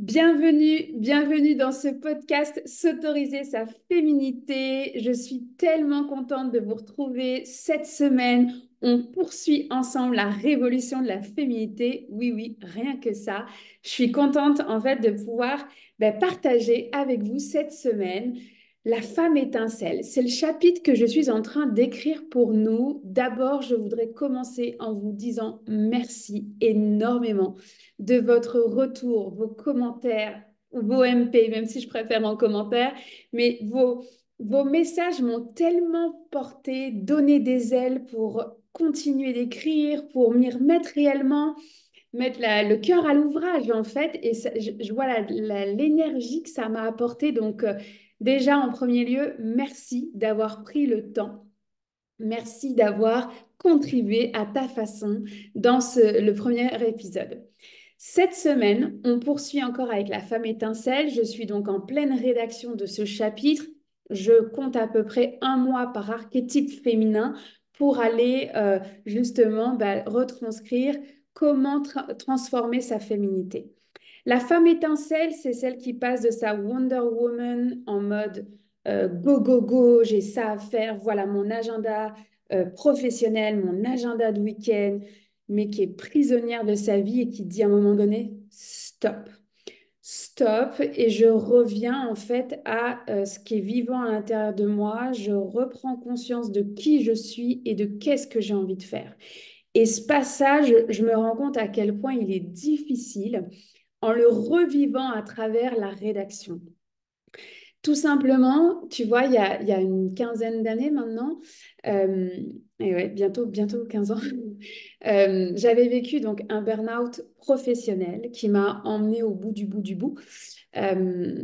Bienvenue dans ce podcast S'autoriser sa féminité. Je suis tellement contente de vous retrouver cette semaine. On poursuit ensemble la révolution de la féminité. Oui, rien que ça. Je suis contente en fait de pouvoir partager avec vous cette semaine la femme étincelle. C'est le chapitre que je suis en train d'écrire pour nous. D'abord, je voudrais commencer en vous disant merci énormément de votre retour, vos commentaires, vos MP, même si je préfère en commentaire, mais vos messages m'ont tellement porté, donné des ailes pour continuer d'écrire, pour m'y remettre réellement, mettre le cœur à l'ouvrage en fait. Et je vois l'énergie que ça m'a apporté. Donc déjà en premier lieu, merci d'avoir pris le temps. Merci d'avoir contribué à ta façon dans le premier épisode. Cette semaine, on poursuit encore avec la femme étincelle. Je suis donc en pleine rédaction de ce chapitre. Je compte à peu près un mois par archétype féminin pour aller justement retranscrire comment transformer sa féminité. La femme étincelle, c'est celle qui passe de sa Wonder Woman en mode go, go, go, j'ai ça à faire, voilà mon agenda professionnel, mon agenda de week-end, mais qui est prisonnière de sa vie et qui dit à un moment donné, stop, stop, et je reviens en fait à ce qui est vivant à l'intérieur de moi, je reprends conscience de qui je suis et de qu'est-ce que j'ai envie de faire. Et ce passage, je me rends compte à quel point il est difficile en le revivant à travers la rédaction. Tout simplement, tu vois, il y a une quinzaine d'années maintenant, euh, et ouais, bientôt 15 ans, j'avais vécu donc un burn-out professionnel qui m'a emmené au bout du bout du bout, euh,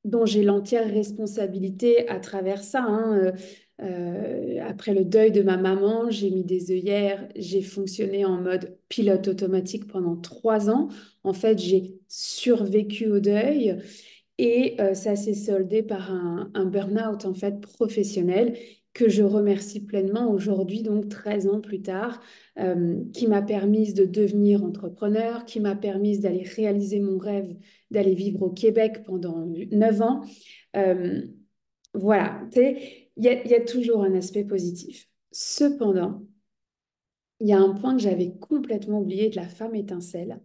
dont j'ai l'entière responsabilité à travers ça, hein. Après le deuil de ma maman, j'ai mis des œillères, j'ai fonctionné en mode pilote automatique pendant 3 ans. En fait, j'ai survécu au deuil. Et ça s'est soldé par un burn-out en fait professionnel que je remercie pleinement aujourd'hui, donc 13 ans plus tard, qui m'a permis de devenir entrepreneur, qui m'a permis d'aller réaliser mon rêve d'aller vivre au Québec pendant 9 ans. Euh, voilà, tu sais, il y a toujours un aspect positif. Cependant, il y a un point que j'avais complètement oublié de la femme étincelle.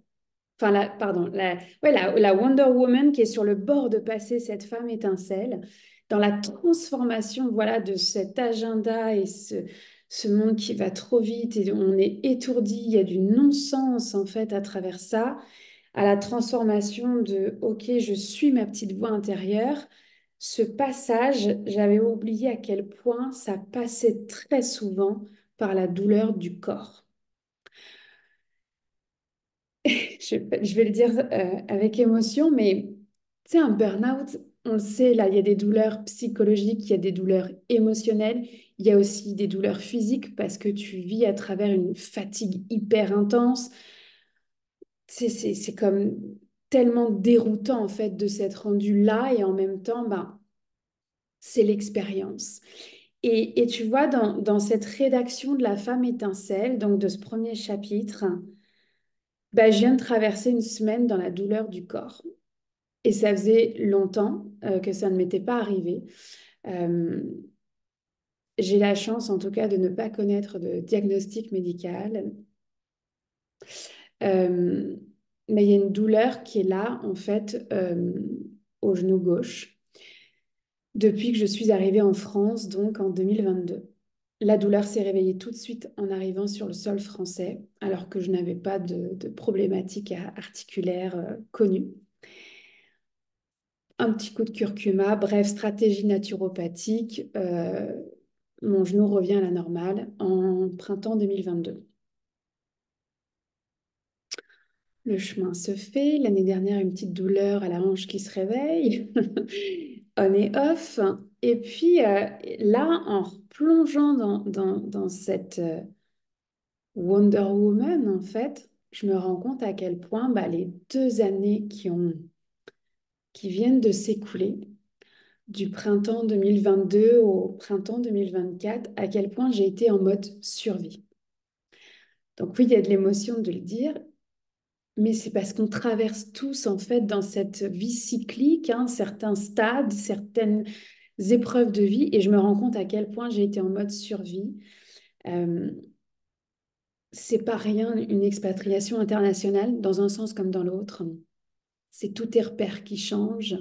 Enfin, pardon, la Wonder Woman qui est sur le bord de passer cette femme étincelle dans la transformation, voilà, de cet agenda et ce monde qui va trop vite et on est étourdi, il y a du non-sens en fait à travers ça, à la transformation de OK, je suis ma petite voix intérieure. Ce passage, j'avais oublié à quel point ça passait très souvent par la douleur du corps. Je vais le dire avec émotion, mais tu sais, un burn-out, on le sait, là, il y a des douleurs psychologiques, il y a des douleurs émotionnelles, il y a aussi des douleurs physiques parce que tu vis à travers une fatigue hyper intense. C'est comme tellement déroutant, en fait, de s'être rendu là et en même temps, ben, c'est l'expérience. Et tu vois, dans cette rédaction de La femme étincelle, donc de ce premier chapitre, ben, je viens de traverser une semaine dans la douleur du corps. Et ça faisait longtemps que ça ne m'était pas arrivé. Euh, j'ai la chance, en tout cas, de ne pas connaître de diagnostic médical. Euh, mais il y a une douleur qui est là, en fait, au genou gauche, depuis que je suis arrivée en France, donc en 2022. La douleur s'est réveillée tout de suite en arrivant sur le sol français, alors que je n'avais pas de problématique articulaire connue. Un petit coup de curcuma, bref, stratégie naturopathique. Mon genou revient à la normale en printemps 2022. Le chemin se fait. L'année dernière, une petite douleur à la hanche qui se réveille, on et off. Et puis là, en replongeant dans cette Wonder Woman, en fait, je me rends compte à quel point les 2 années qui viennent de s'écouler, du printemps 2022 au printemps 2024, à quel point j'ai été en mode survie. Donc oui, il y a de l'émotion de le dire, Mais c'est parce qu'on traverse tous, en fait, dans cette vie cyclique, hein, certains stades, certaines épreuves de vie, et je me rends compte à quel point j'ai été en mode survie. Euh, c'est pas rien une expatriation internationale, dans un sens comme dans l'autre. C'est tous tes repères qui changent.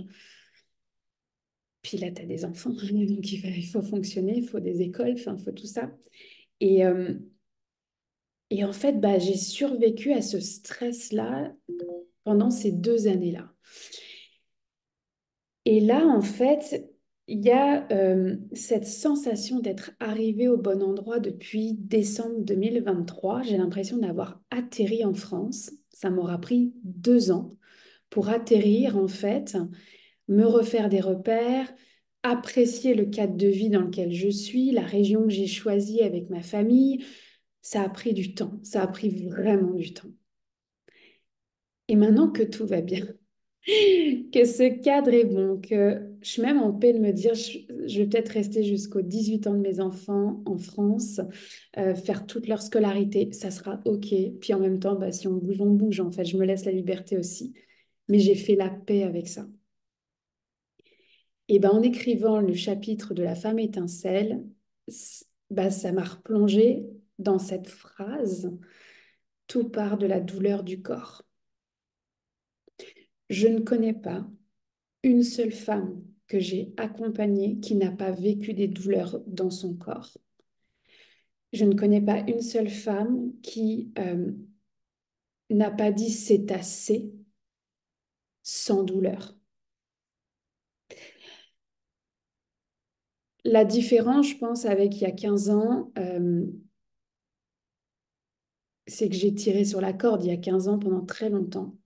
Puis là, tu as des enfants, donc il faut fonctionner, il faut des écoles, enfin, il faut tout ça. Et, euh, et en fait, bah, j'ai survécu à ce stress-là pendant ces 2 années-là. Et là, en fait, il y a cette sensation d'être arrivée au bon endroit depuis décembre 2023. J'ai l'impression d'avoir atterri en France. Ça m'aura pris 2 ans pour atterrir, en fait, me refaire des repères, apprécier le cadre de vie dans lequel je suis, la région que j'ai choisie avec ma famille. Ça a pris du temps, ça a pris vraiment du temps. Et maintenant que tout va bien, que ce cadre est bon, que je suis même en paix de me dire, je vais peut-être rester jusqu'aux 18 ans de mes enfants en France, faire toute leur scolarité, ça sera OK. Puis en même temps, bah, si on bouge, on bouge. En fait, je me laisse la liberté aussi. Mais j'ai fait la paix avec ça. Et ben, en écrivant le chapitre de La femme étincelle, bah, ça m'a replongé dans cette phrase, tout part de la douleur du corps. Je ne connais pas une seule femme que j'ai accompagnée qui n'a pas vécu des douleurs dans son corps. Je ne connais pas une seule femme qui n'a pas dit c'est assez sans douleur. La différence, je pense, avec il y a 15 ans, c'est que j'ai tiré sur la corde il y a 15 ans pendant très longtemps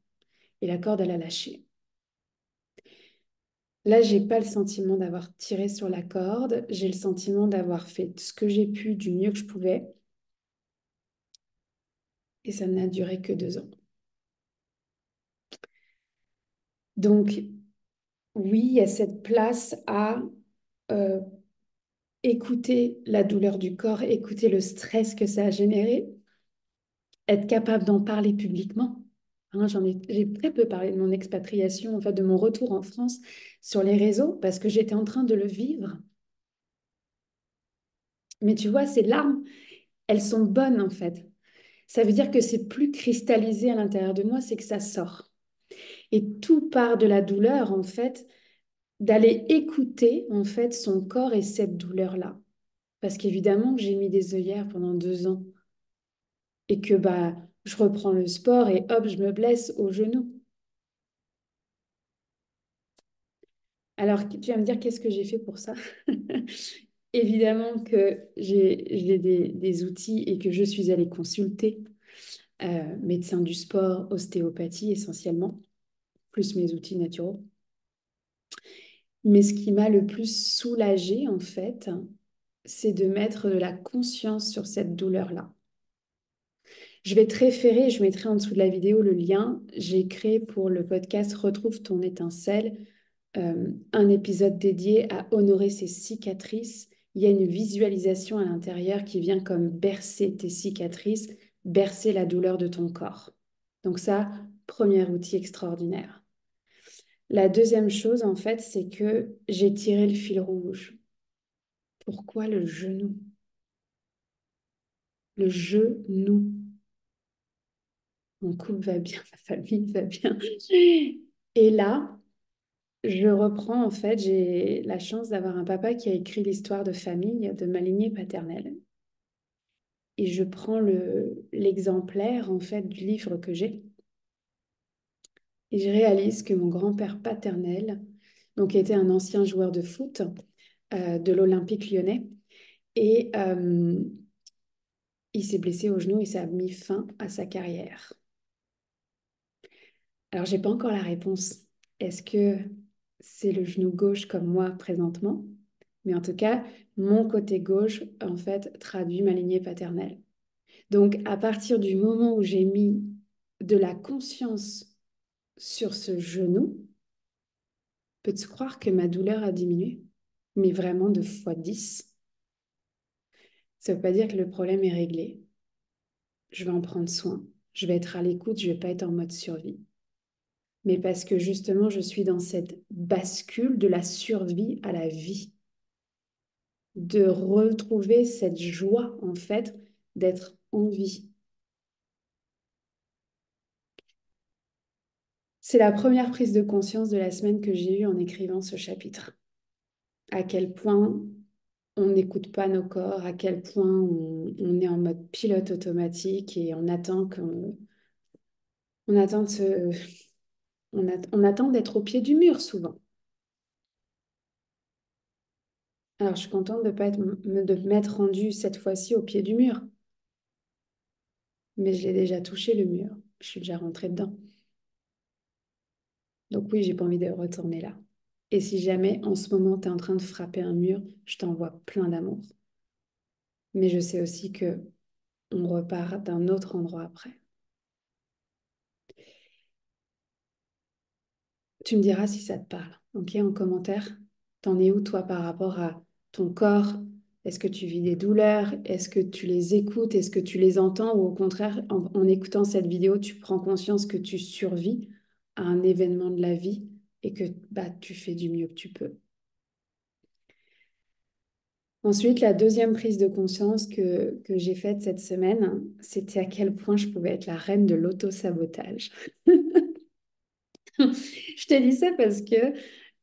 et la corde, elle a lâché. Là, j'ai pas le sentiment d'avoir tiré sur la corde, j'ai le sentiment d'avoir fait ce que j'ai pu du mieux que je pouvais et ça n'a duré que 2 ans. Donc, oui, il y a cette place à euh, écouter la douleur du corps, écouter le stress que ça a généré, être capable d'en parler publiquement. Hein, j'ai très peu parlé de mon expatriation, en fait, de mon retour en France sur les réseaux parce que j'étais en train de le vivre. Mais tu vois, ces larmes, elles sont bonnes en fait. Ça veut dire que c'est plus cristallisé à l'intérieur de moi, c'est que ça sort. Et tout part de la douleur, en fait, d'aller écouter, en fait, son corps et cette douleur-là. Parce qu'évidemment que j'ai mis des œillères pendant 2 ans et que bah, je reprends le sport et hop, je me blesse au genou. Alors, tu vas me dire, qu'est-ce que j'ai fait pour ça? Évidemment que j'ai des outils et que je suis allée consulter médecin du sport, ostéopathie essentiellement, plus mes outils naturels. Mais ce qui m'a le plus soulagée, en fait, c'est de mettre de la conscience sur cette douleur-là. Je vais te référer, je mettrai en dessous de la vidéo le lien. J'ai créé pour le podcast Retrouve ton étincelle un épisode dédié à honorer ses cicatrices. Il y a une visualisation à l'intérieur qui vient comme bercer tes cicatrices, bercer la douleur de ton corps. Donc ça, premier outil extraordinaire. La deuxième chose, en fait, c'est que j'ai tiré le fil rouge. Pourquoi le genou? Le genou. Mon couple va bien, ma famille va bien. Et là, je reprends, en fait, j'ai la chance d'avoir un papa qui a écrit l'histoire de famille de ma lignée paternelle. Et je prends l'exemplaire, en fait, du livre que j'ai. Et je réalise que mon grand-père paternel, donc était un ancien joueur de foot de l'Olympique lyonnais, et il s'est blessé au genou et ça a mis fin à sa carrière. Alors, j'ai pas encore la réponse. Est-ce que c'est le genou gauche comme moi présentement? Mais en tout cas, mon côté gauche, en fait, traduit ma lignée paternelle. Donc, à partir du moment où j'ai mis de la conscience sur ce genou, peux-tu croire que ma douleur a diminué? Mais vraiment de fois 10. Ça ne veut pas dire que le problème est réglé. Je vais en prendre soin. je vais être à l'écoute, je vais pas être en mode survie. Mais parce que justement, je suis dans cette bascule de la survie à la vie, de retrouver cette joie, en fait, d'être en vie. C'est la première prise de conscience de la semaine que j'ai eue en écrivant ce chapitre. À quel point on n'écoute pas nos corps, à quel point on est en mode pilote automatique et on attend de on attend d'être au pied du mur souvent. Alors, je suis contente de pas être, de m'être rendue cette fois-ci au pied du mur, mais je l'ai déjà touché le mur. Je suis déjà rentrée dedans. Donc oui, j'ai pas envie de retourner là. Et si jamais en ce moment tu es en train de frapper un mur, je t'envoie plein d'amour. Mais je sais aussi que on repart d'un autre endroit après. Tu me diras si ça te parle, ok, en commentaire. T'en es où toi par rapport à ton corps? Est-ce que tu vis des douleurs? Est-ce que tu les écoutes? Est-ce que tu les entends? Ou au contraire, en écoutant cette vidéo, tu prends conscience que tu survis à un événement de la vie et que bah, tu fais du mieux que tu peux. Ensuite, la deuxième prise de conscience que j'ai faite cette semaine, c'était à quel point je pouvais être la reine de l'auto-sabotage. Je te dis ça parce que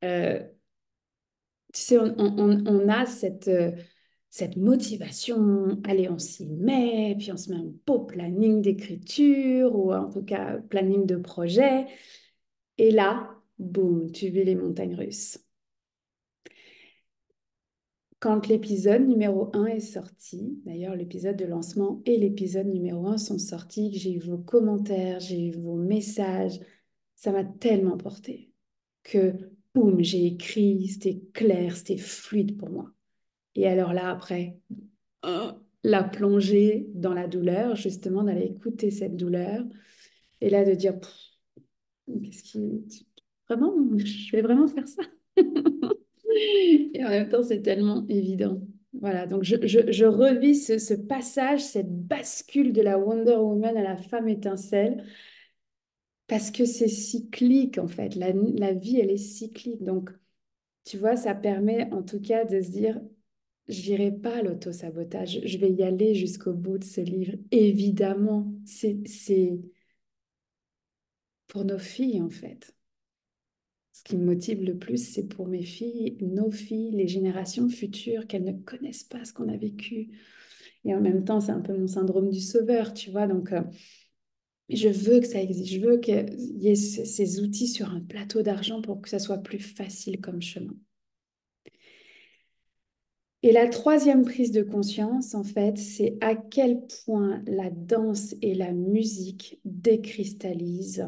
euh, tu sais, on a cette motivation, allez, on s'y met, puis on se met un beau planning d'écriture, ou en tout cas planning de projet, et là, boum, tu vis les montagnes russes. Quand l'épisode numéro 1 est sorti, d'ailleurs l'épisode de lancement et l'épisode numéro 1 sont sortis, j'ai eu vos commentaires, j'ai eu vos messages, ça m'a tellement porté que, boum, j'ai écrit, c'était clair, c'était fluide pour moi. Et alors là, après, la plongée dans la douleur, justement, d'aller écouter cette douleur et là de dire, qu'est-ce qui... Vraiment, je vais vraiment faire ça. Et en même temps, c'est tellement évident. Voilà, donc je revis ce passage, cette bascule de la Wonder Woman à la femme étincelle, parce que c'est cyclique en fait. La vie, elle est cyclique. Donc, tu vois, ça permet en tout cas de se dire, j'irai pas à l'auto-sabotage, je vais y aller jusqu'au bout de ce livre. Évidemment, c'est pour nos filles en fait. Ce qui me motive le plus, c'est pour mes filles, nos filles, les générations futures, qu'elles ne connaissent pas ce qu'on a vécu. Et en même temps, c'est un peu mon syndrome du sauveur, tu vois. Donc, je veux que ça existe. Je veux qu'il y ait ces outils sur un plateau d'argent pour que ça soit plus facile comme chemin. Et la troisième prise de conscience, en fait, c'est à quel point la danse et la musique décristallisent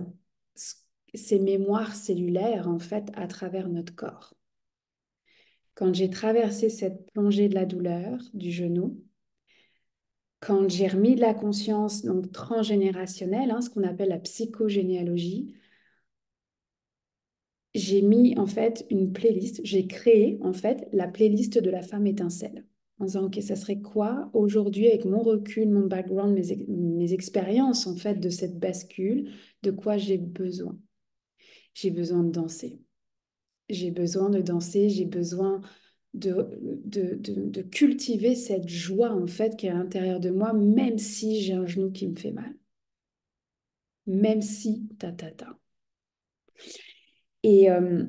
ces mémoires cellulaires, en fait, à travers notre corps. Quand j'ai traversé cette plongée de la douleur du genou, quand j'ai remis de la conscience donc transgénérationnelle, hein, ce qu'on appelle la psychogénéalogie, j'ai mis en fait une playlist, j'ai créé en fait la playlist de la femme étincelle. En disant, OK, ça serait quoi aujourd'hui avec mon recul, mon background, mes expériences en fait de cette bascule, de quoi j'ai besoin? J'ai besoin de danser. J'ai besoin de danser, j'ai besoin de cultiver cette joie en fait qui est à l'intérieur de moi, même si j'ai un genou qui me fait mal. Même si, ta. Et, euh,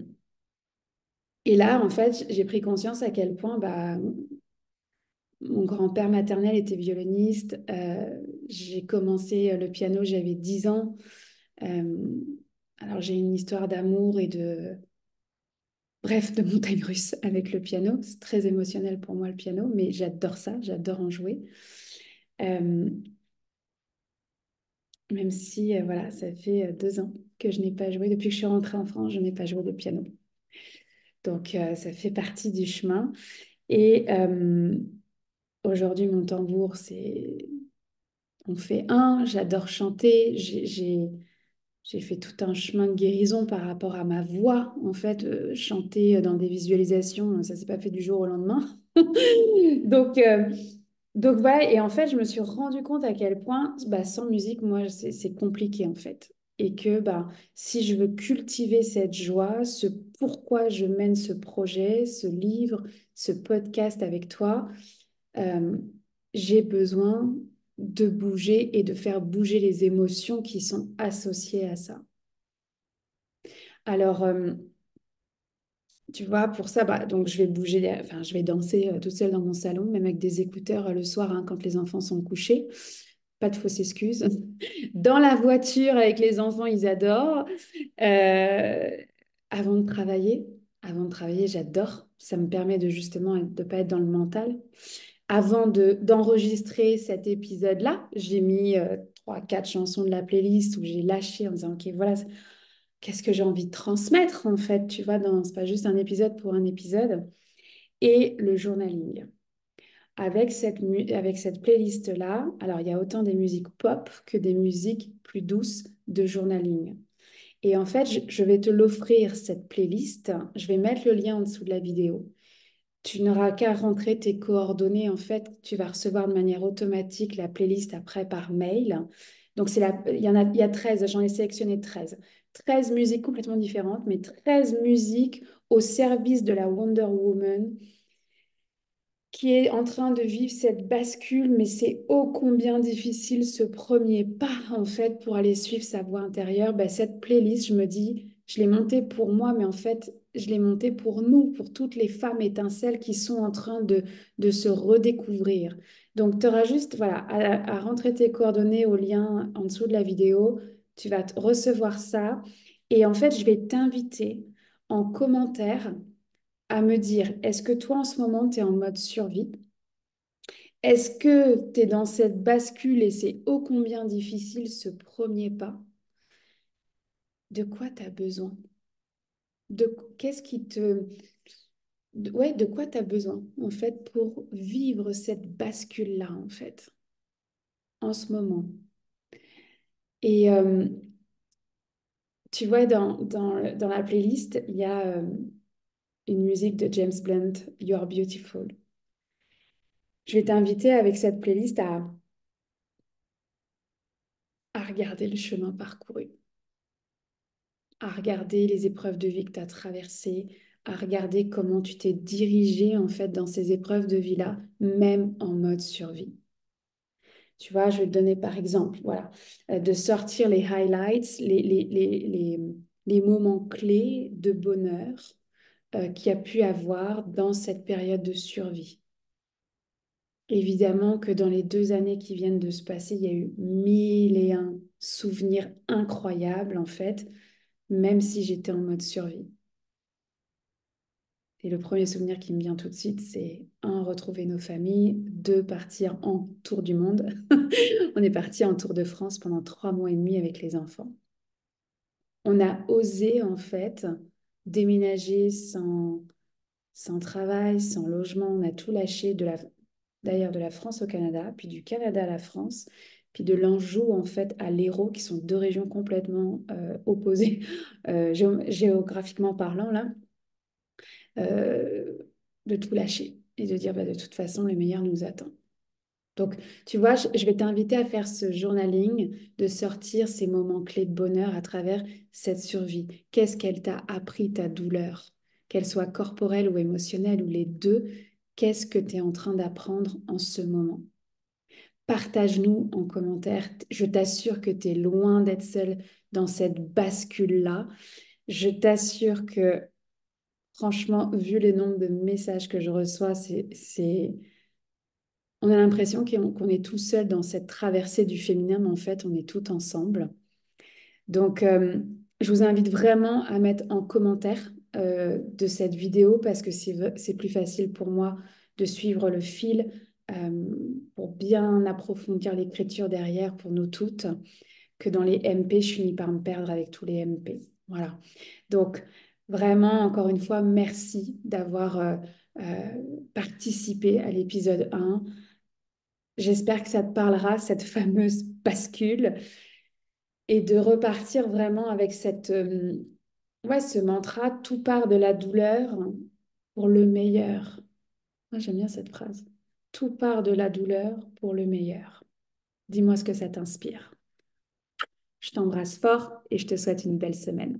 et là, en fait, j'ai pris conscience à quel point bah, mon grand-père maternel était violoniste. J'ai commencé le piano, j'avais 10 ans. Euh, alors, j'ai une histoire d'amour et bref, de montagne russe avec le piano. C'est très émotionnel pour moi, le piano, mais j'adore ça, j'adore en jouer. Euh, Même si, voilà, ça fait 2 ans que je n'ai pas joué. Depuis que je suis rentrée en France, je n'ai pas joué de piano. Donc, ça fait partie du chemin. Et aujourd'hui, mon tambour, c'est... On fait un, j'adore chanter. J'ai fait tout un chemin de guérison par rapport à ma voix. En fait, chanter dans des visualisations, ça ne s'est pas fait du jour au lendemain. Donc, Donc voilà, et en fait, je me suis rendu compte à quel point, bah, sans musique, moi, c'est compliqué en fait. Et que bah, si je veux cultiver cette joie, ce pourquoi je mène ce projet, ce livre, ce podcast avec toi, euh, j'ai besoin de bouger et de faire bouger les émotions qui sont associées à ça. Alors, tu vois, pour ça, bah, donc je vais bouger, enfin, je vais danser toute seule dans mon salon, même avec des écouteurs le soir hein, quand les enfants sont couchés. Pas de fausses excuses. Dans la voiture avec les enfants, ils adorent. Euh, avant de travailler, avant de travailler, j'adore. Ça me permet de justement de ne pas être dans le mental. Avant d'enregistrer cet épisode-là, j'ai mis 3, 4 chansons de la playlist où j'ai lâché en disant, OK, voilà, qu'est-ce que j'ai envie de transmettre en fait, tu vois, c'est pas juste un épisode pour un épisode. Et le journaling. Avec cette playlist-là, alors il y a autant des musiques pop que des musiques plus douces de journaling. Et en fait, je vais te l'offrir, cette playlist. Je vais mettre le lien en dessous de la vidéo. Tu n'auras qu'à rentrer tes coordonnées. En fait, tu vas recevoir de manière automatique la playlist après par mail. Donc, il y a 13, j'en ai sélectionné 13. 13 musiques complètement différentes, mais 13 musiques au service de la Wonder Woman qui est en train de vivre cette bascule, mais c'est ô combien difficile ce premier pas, en fait, pour aller suivre sa voie intérieure. Ben, cette playlist, je me dis, je l'ai montée pour moi, mais en fait, je l'ai montée pour nous, pour toutes les femmes étincelles qui sont en train de se redécouvrir. Donc, tu auras juste, voilà, à rentrer tes coordonnées au lien en dessous de la vidéo. Tu vas recevoir ça. Et en fait, je vais t'inviter en commentaire à me dire, est-ce que toi en ce moment, tu es en mode survie? Est-ce que tu es dans cette bascule et c'est ô combien difficile ce premier pas? De quoi tu as besoin? Qu'est-ce qui te... ouais, de quoi tu as besoin en fait pour vivre cette bascule-là en fait, en ce moment? Et tu vois, dans la playlist, il y a une musique de James Blunt, You're Beautiful. Je vais t'inviter avec cette playlist à regarder le chemin parcouru, à regarder les épreuves de vie que tu as traversées, à regarder comment tu t'es dirigé en fait dans ces épreuves de vie-là, même en mode survie. Tu vois, je vais te donner par exemple, voilà, de sortir les highlights, les moments clés de bonheur qu'il y a pu avoir dans cette période de survie. Évidemment que dans les 2 années qui viennent de se passer, il y a eu mille et un souvenirs incroyables en fait, même si j'étais en mode survie. Et le premier souvenir qui me vient tout de suite, c'est un, retrouver nos familles, deux, partir en tour du monde. On est parti en Tour de France pendant 3 mois et demi avec les enfants. On a osé en fait déménager sans travail, sans logement. On a tout lâché d'ailleurs de la France au Canada, puis du Canada à la France, puis de l'Anjou en fait à l'Hérault, qui sont deux régions complètement opposées géographiquement parlant là. euh, de tout lâcher et de dire bah, de toute façon, le meilleur nous attend. Donc, tu vois, je vais t'inviter à faire ce journaling, de sortir ces moments clés de bonheur à travers cette survie. Qu'est-ce qu'elle t'a appris, ta douleur? Qu'elle soit corporelle ou émotionnelle ou les deux, qu'est-ce que tu es en train d'apprendre en ce moment? Partage-nous en commentaire. Je t'assure que tu es loin d'être seule dans cette bascule-là. Je t'assure que franchement, vu les nombres de messages que je reçois, on a l'impression qu'on est tout seul dans cette traversée du féminin, mais en fait, on est tout ensemble. Donc, je vous invite vraiment à mettre en commentaire de cette vidéo parce que c'est plus facile pour moi de suivre le fil euh, pour bien approfondir l'écriture derrière pour nous toutes que dans les MP, je finis par me perdre avec tous les MP. Voilà. Donc, vraiment, encore une fois, merci d'avoir participé à l'épisode 1. J'espère que ça te parlera, cette fameuse bascule, et de repartir vraiment avec ouais, ce mantra, tout part de la douleur pour le meilleur. Moi, j'aime bien cette phrase. Tout part de la douleur pour le meilleur. Dis-moi ce que ça t'inspire. Je t'embrasse fort et je te souhaite une belle semaine.